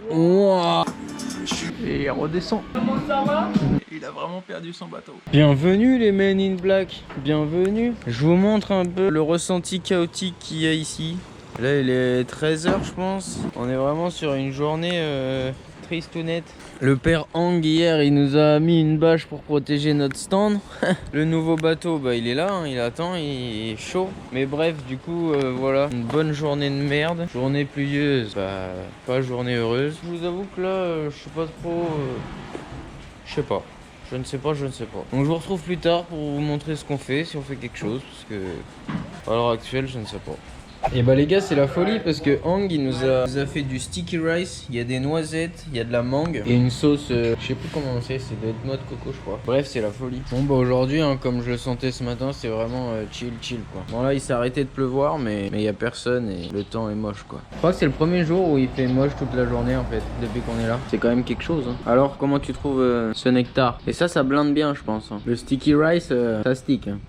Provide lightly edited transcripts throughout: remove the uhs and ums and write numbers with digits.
Wow. Et il redescend. Comment ça va? Il a vraiment perdu son bateau. Bienvenue les Men in Black, bienvenue. Je vous montre un peu le ressenti chaotique qu'il y a ici. Là il est 13 h je pense. On est vraiment sur une journée triste ou nette. Le père Hang hier il nous a mis une bâche pour protéger notre stand. Le nouveau bateau bah il est là, hein, il attend, il est chaud. Mais bref du coup voilà, une bonne journée de merde. Journée pluvieuse, bah pas journée heureuse. Je vous avoue que là je sais pas trop... Je sais pas. Je ne sais pas. Donc je vous retrouve plus tard pour vous montrer ce qu'on fait, si on fait quelque chose, parce que à l'heure actuelle je ne sais pas. Et bah les gars c'est la folie parce que Hang il nous a fait du sticky rice, il y a des noisettes, il y a de la mangue et une sauce, je sais plus comment c'est, doit être noix de coco je crois. Bref c'est la folie. Bon bah aujourd'hui hein, comme je le sentais ce matin c'est vraiment chill quoi. Bon là il s'est arrêté de pleuvoir mais il y a personne et le temps est moche quoi. Je crois que c'est le premier jour où il fait moche toute la journée en fait depuis qu'on est là. C'est quand même quelque chose hein. Alors comment tu trouves ce nectar? Et ça blinde bien je pense hein. Le sticky rice ça stick hein.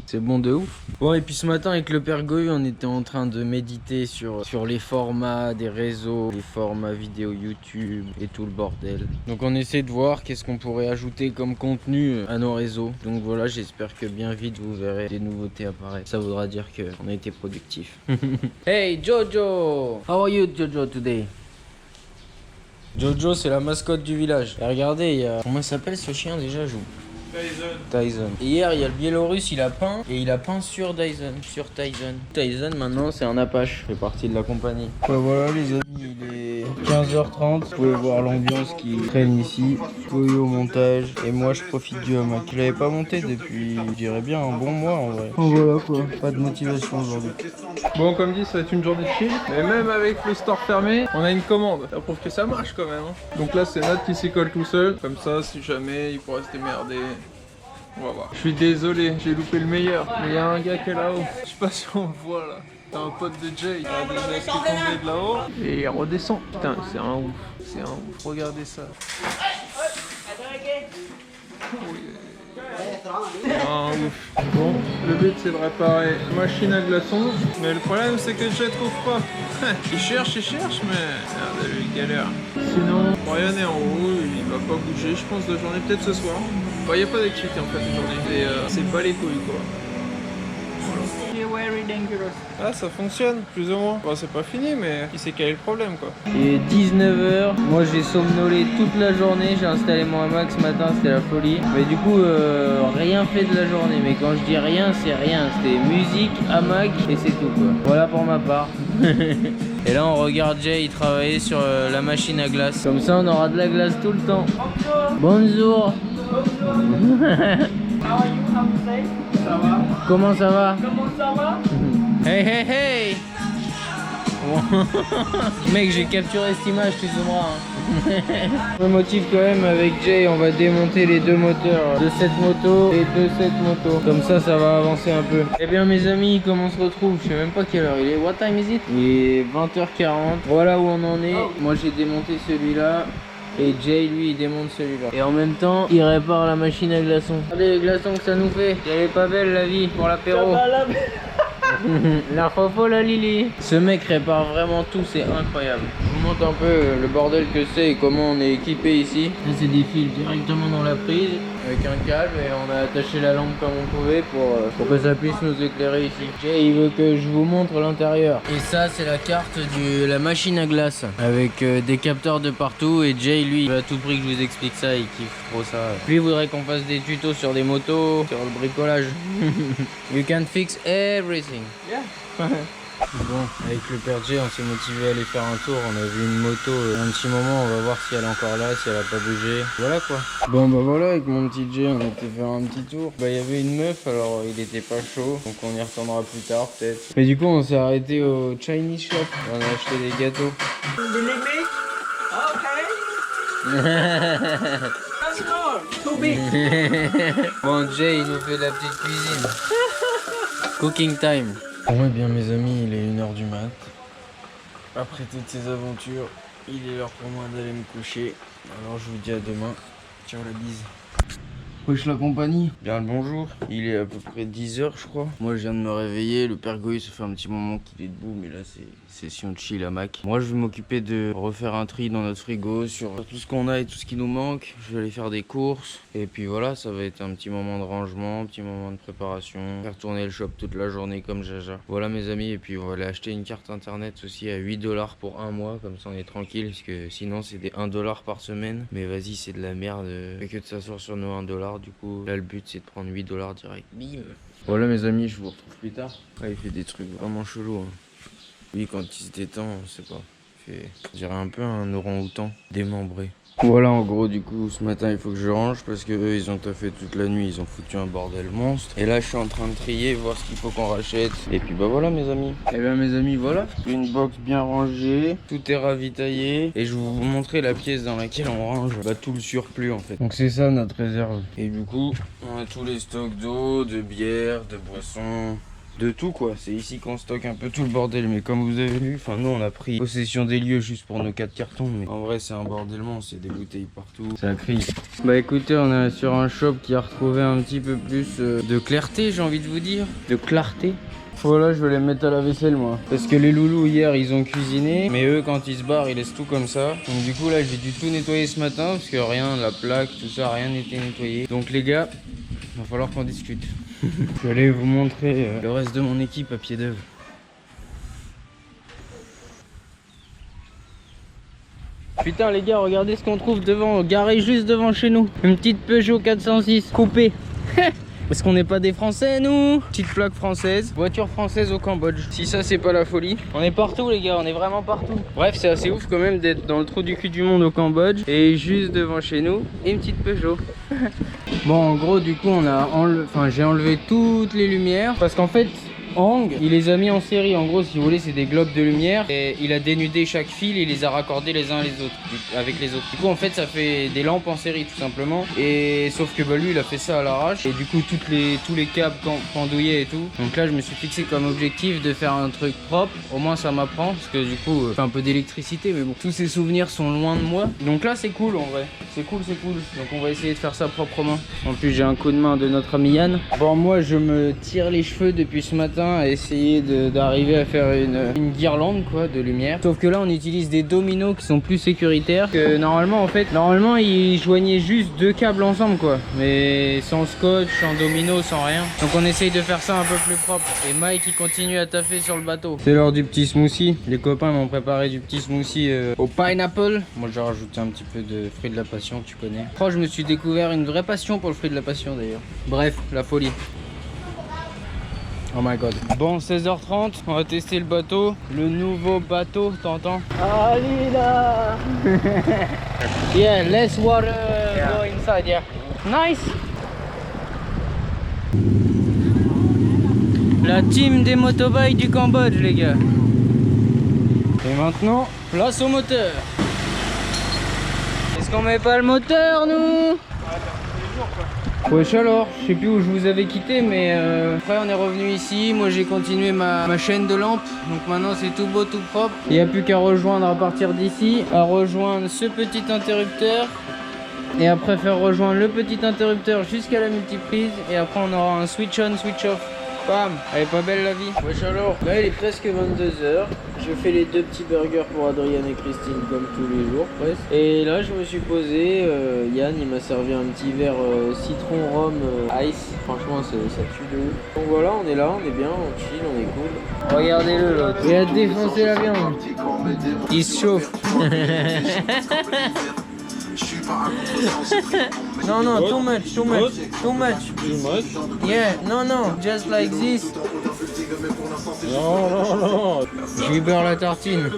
C'est bon de ouf. Bon et puis ce matin avec le père Gohu on était en train de méditer sur les formats des réseaux, les formats vidéo YouTube et tout le bordel. Donc on essaie de voir qu'est-ce qu'on pourrait ajouter comme contenu à nos réseaux. Donc voilà j'espère que bien vite vous verrez des nouveautés apparaître. Ça voudra dire qu'on a été productif. Hey Jojo! How are you Jojo today? Jojo c'est la mascotte du village. Et regardez il y a... Comment s'appelle ce chien déjà Tyson. Et hier, il y a le Biélorusse, il a peint et il a peint sur Tyson. Tyson, maintenant, c'est un Apache. Il fait partie de la compagnie. Ouais, voilà, les amis, il est 15 h 30. Vous pouvez voir l'ambiance qui traîne ici. Gohu au montage. Et moi, je profite du hamac. Je l'avais pas monté depuis, je dirais bien, un bon mois en vrai. Oh, voilà quoi. Pas de motivation aujourd'hui. Bon, comme dit, ça va être une journée de chill. Mais même avec le store fermé, on a une commande. Ça prouve que ça marche quand même. Hein. Donc là, c'est Nat qui s'y colle tout seul. Comme ça, si jamais il pourrait se démerder. On va voir. Je suis désolé, j'ai loupé le meilleur. Mais il y a un gars qui est là-haut. Je sais pas si on le voit là. C'est un pote de Jay. Il y a déjà qui est tombé de là-haut. Et il redescend. Putain, c'est un ouf. C'est un ouf. Regardez ça. Ah, ouf. Bon, le but c'est de réparer la machine à glaçons. Mais le problème c'est que Jay trouve pas. Il cherche, mais merde, lui il galère. Sinon, Brian est en haut, il va pas bouger, je pense, de journée, peut-être ce soir. Bah, y a pas d'activité en fait aujourd'hui. C'est pas les couilles quoi. Very dangerous. Ah, ça fonctionne, plus ou moins. Bon, c'est pas fini, mais il sait quel est le problème, quoi. Il est 19 h. Moi, j'ai somnolé toute la journée. J'ai installé mon hamac ce matin, c'était la folie. Mais du coup, rien fait de la journée. Mais quand je dis rien, c'est rien. C'était musique, hamac et c'est tout, quoi. Voilà pour ma part. Et là, on regarde Jay, il travaillait sur la machine à glace. Comme ça, on aura de la glace tout le temps. Bonjour. How are you? How to say? Ça va? Comment ça va? Comment ça va? Hey hey hey. Mec, j'ai capturé cette image, tu zoomeras. Je me motive quand même avec Jay, on va démonter les deux moteurs de cette moto et de cette moto. Comme ça va avancer un peu. Eh bien mes amis, comment on se retrouve? Je sais même pas quelle heure il est. What time is it? Il est 20 h 40. Voilà où on en est. Moi j'ai démonté celui-là. Et Jay lui il démonte celui-là. Et en même temps il répare la machine à glaçons. Regardez les glaçons que ça nous fait. Elle est pas belle la vie pour l'apéro. La fofo la Lily. Ce mec répare vraiment tout, c'est incroyable. Je vous montre un peu le bordel que c'est et comment on est équipé ici. Là c'est des fils directement dans la prise avec un câble et on a attaché la lampe comme on pouvait pour que ça puisse nous éclairer ici. Jay il veut que je vous montre l'intérieur. Et ça c'est la carte de la machine à glace avec des capteurs de partout et Jay lui il veut à tout prix que je vous explique ça, il kiffe trop ça. Lui il voudrait qu'on fasse des tutos sur des motos, sur le bricolage. You can fix everything. Yeah. Bon, avec le père Jay, on s'est motivé à aller faire un tour. On a vu une moto un petit moment, on va voir si elle est encore là, si elle a pas bougé. Voilà quoi. Bon bah voilà, avec mon petit Jay, on était faire un petit tour. Bah il y avait une meuf, alors il était pas chaud, donc on y retournera plus tard peut-être. Mais du coup on s'est arrêté au Chinese shop, on a acheté des gâteaux. Believe me? Okay. That's small. Too big. Bon Jay il nous fait de la petite cuisine. Cooking time. Bon et bien mes amis, il est 1 h du mat. Après toutes ces aventures, il est l'heure pour moi d'aller me coucher. Alors je vous dis à demain. Ciao la bise. Wesh la compagnie. Bien le bonjour, il est à peu près 10h je crois. Moi je viens de me réveiller, le père Goy ça fait un petit moment qu'il est debout mais là c'est session chill à Mac. Moi je vais m'occuper de refaire un tri dans notre frigo sur tout ce qu'on a et tout ce qui nous manque. Je vais aller faire des courses et puis voilà, ça va être un petit moment de rangement, un petit moment de préparation. Faire tourner le shop toute la journée comme Jaja. Voilà mes amis, et puis on va aller acheter une carte internet aussi à 8 $ pour un mois, comme ça on est tranquille parce que sinon c'est des 1 $ par semaine. Mais vas-y, c'est de la merde, fait que de s'asseoir sur nos 1 $. Du coup là le but c'est de prendre 8 $ direct. Bim. Voilà mes amis, je vous retrouve plus tard. Ah, il fait des trucs vraiment chelous hein. Lui quand il se détend, on sait pas, il fait, je dirais un peu un orang-outan démembré. Voilà en gros, du coup ce matin il faut que je range parce que eux ils ont taffé toute la nuit, ils ont foutu un bordel monstre. Et là je suis en train de trier, voir ce qu'il faut qu'on rachète. Et puis bah voilà mes amis. Et bien mes amis, voilà, une box bien rangée, tout est ravitaillé. Et je vais vous montrer la pièce dans laquelle on range tout le surplus en fait. Donc c'est ça notre réserve. Et du coup on a tous les stocks d'eau, de bière, de boissons, de tout quoi. C'est ici qu'on stocke un peu tout le bordel, mais comme vous avez vu, enfin nous on a pris possession des lieux juste pour nos 4 cartons, mais en vrai c'est un bordellement, c'est des bouteilles partout, ça crie. Bah écoutez, on est sur un shop qui a retrouvé un petit peu plus de clarté, j'ai envie de vous dire, de clarté. Voilà, je vais les mettre à la vaisselle moi. Parce que les loulous hier ils ont cuisiné, mais eux quand ils se barrent ils laissent tout comme ça. Donc du coup là j'ai dû tout nettoyer ce matin parce que rien, la plaque, tout ça, rien n'était nettoyé. Donc les gars, il va falloir qu'on discute. Je vais aller vous montrer le reste de mon équipe à pied d'œuvre. Putain les gars, regardez ce qu'on trouve devant, garé juste devant chez nous. Une petite Peugeot 406 coupée. Parce qu'on n'est pas des Français nous. Petite plaque française, voiture française au Cambodge. Si ça c'est pas la folie. On est partout les gars, on est vraiment partout. Bref, c'est assez ouf quand même d'être dans le trou du cul du monde au Cambodge. Et juste devant chez nous, une petite Peugeot. Bon en gros du coup on a j'ai enlevé toutes les lumières. Parce qu'en fait Hang, il les a mis en série. En gros si vous voulez c'est des globes de lumière. Et il a dénudé chaque fil et les a raccordés les uns les autres avec les autres. Du coup en fait ça fait des lampes en série tout simplement. Et sauf que bah lui il a fait ça à l'arrache. Et du coup tous les câbles pendouillaient et tout. Donc là je me suis fixé comme objectif de faire un truc propre. Au moins ça m'apprend. Parce que du coup fait un peu d'électricité. Mais bon, tous ces souvenirs sont loin de moi. Donc là c'est cool en vrai. C'est cool, c'est cool. Donc on va essayer de faire ça proprement. En plus j'ai un coup de main de notre ami Yann. Bon moi je me tire les cheveux depuis ce matin à essayer d'arriver à faire une guirlande quoi de lumière. Sauf que là on utilise des dominos qui sont plus sécuritaires. Que normalement ils joignaient juste 2 câbles ensemble quoi. Mais sans scotch, sans domino, sans rien. Donc on essaye de faire ça un peu plus propre. Et Mike il continue à taffer sur le bateau. C'est l'heure du petit smoothie. Les copains m'ont préparé du petit smoothie au pineapple. Moi j'ai rajouté un petit peu de fruit de la passion, tu connais. Je crois que je me suis découvert une vraie passion pour le fruit de la passion d'ailleurs. Bref, la folie. Oh my god. Bon, 16h30, on va tester le bateau. Le nouveau bateau, t'entends? Allez là. Yeah, less water go inside, yeah. Nice. La team des motorbikes du Cambodge, les gars. Et maintenant, place au moteur. Est-ce qu'on met pas le moteur, nous? Wesh alors, je sais plus où je vous avais quitté, mais après on est revenu ici. Moi j'ai continué ma chaîne de lampes. Donc maintenant c'est tout beau, tout propre. Il n'y a plus qu'à rejoindre à partir d'ici, à rejoindre ce petit interrupteur. Et après faire rejoindre le petit interrupteur jusqu'à la multiprise. Et après on aura un switch on, switch off. Bam. Elle est pas belle la vie. Wesh alors, là il est presque 22h. Je fais les 2 petits burgers pour Adrien et Christine comme tous les jours presque. Et là je me suis posé, Yann il m'a servi un petit verre citron rhum ice. Franchement ça tue de ouf. Donc voilà, on est là, on est bien, on chill, on est cool. Regardez-le l'autre. Il a défoncé la viande. Il se chauffe. No, no, too much, too much, too much. Too much? Yeah, no, no, just like this. Non, non, non. Je lui beurre la tartine.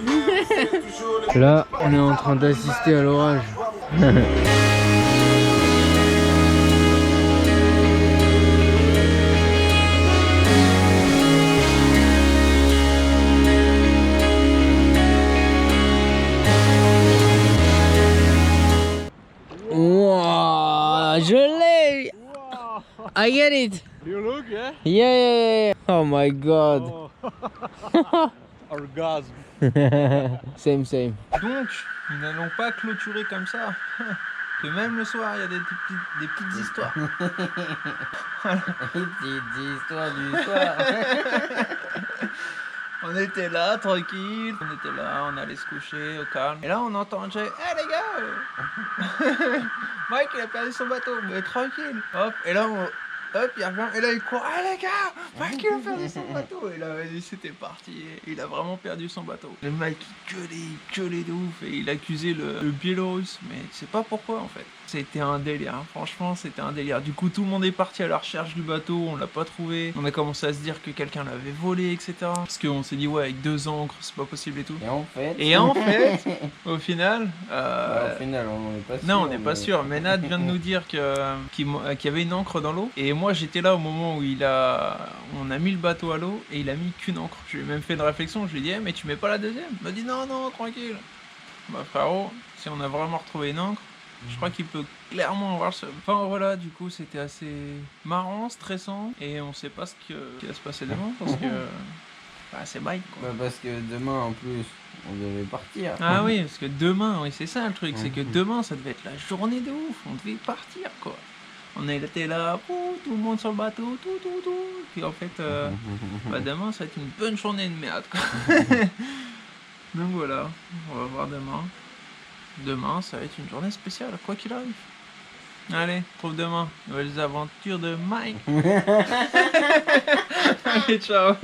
Là, on est en train d'assister à l'orage. Wow, je l'ai! I get it! You look, yeah? Yeah! Oh my god! Orgasme. Same, same. Donc, nous n'allons pas clôturer comme ça. que même le soir, il y a des petites histoires. Petite histoire du soir. On était là, tranquille, on allait se coucher au calme. Et là, on entend Jay, hé les gars Mike, il a perdu son bateau, mais tranquille. Hop, et là, hop, il revient, et là, il court, hé les gars Mike, il a perdu son bateau. Et là, vas-y, c'était parti. Il a vraiment perdu son bateau. Le mec, il gueulait de ouf, et il accusait le Biélorusse, mais tu sais pas pourquoi, en fait. C'était un délire, hein. Franchement, c'était un délire. Du coup, tout le monde est parti à la recherche du bateau, on l'a pas trouvé. On a commencé à se dire que quelqu'un l'avait volé, etc. Parce qu'on s'est dit, ouais, avec 2 encres, c'est pas possible et tout. Et en fait, Au final... au final, on n'est pas sûr. Non, on n'est pas sûr. Mais Nad vient de nous dire qu'il y avait une encre dans l'eau. Et moi, j'étais là au moment où on a mis le bateau à l'eau et il a mis qu'une encre. Je lui ai même fait une réflexion. Je lui ai dit, mais tu mets pas la deuxième? Il m'a dit, non, tranquille. Bah, frérot, si on a vraiment retrouvé une encre, je crois qu'il peut clairement avoir ce... Enfin voilà, du coup c'était assez marrant, stressant, et on sait pas ce qui va se passer demain parce que bah, c'est Mike quoi. Bah parce que demain en plus on devait partir. Ah oui, parce que demain, oui c'est ça le truc, c'est que demain ça devait être la journée de ouf, on devait partir quoi. On était là, tout le monde sur le bateau, tout, puis en fait, bah, demain ça va être une bonne journée de merde quoi. Donc voilà, on va voir demain. Demain, ça va être une journée spéciale, quoi qu'il arrive. Allez, trouve demain. Nouvelles aventures de Mike. Allez, ciao.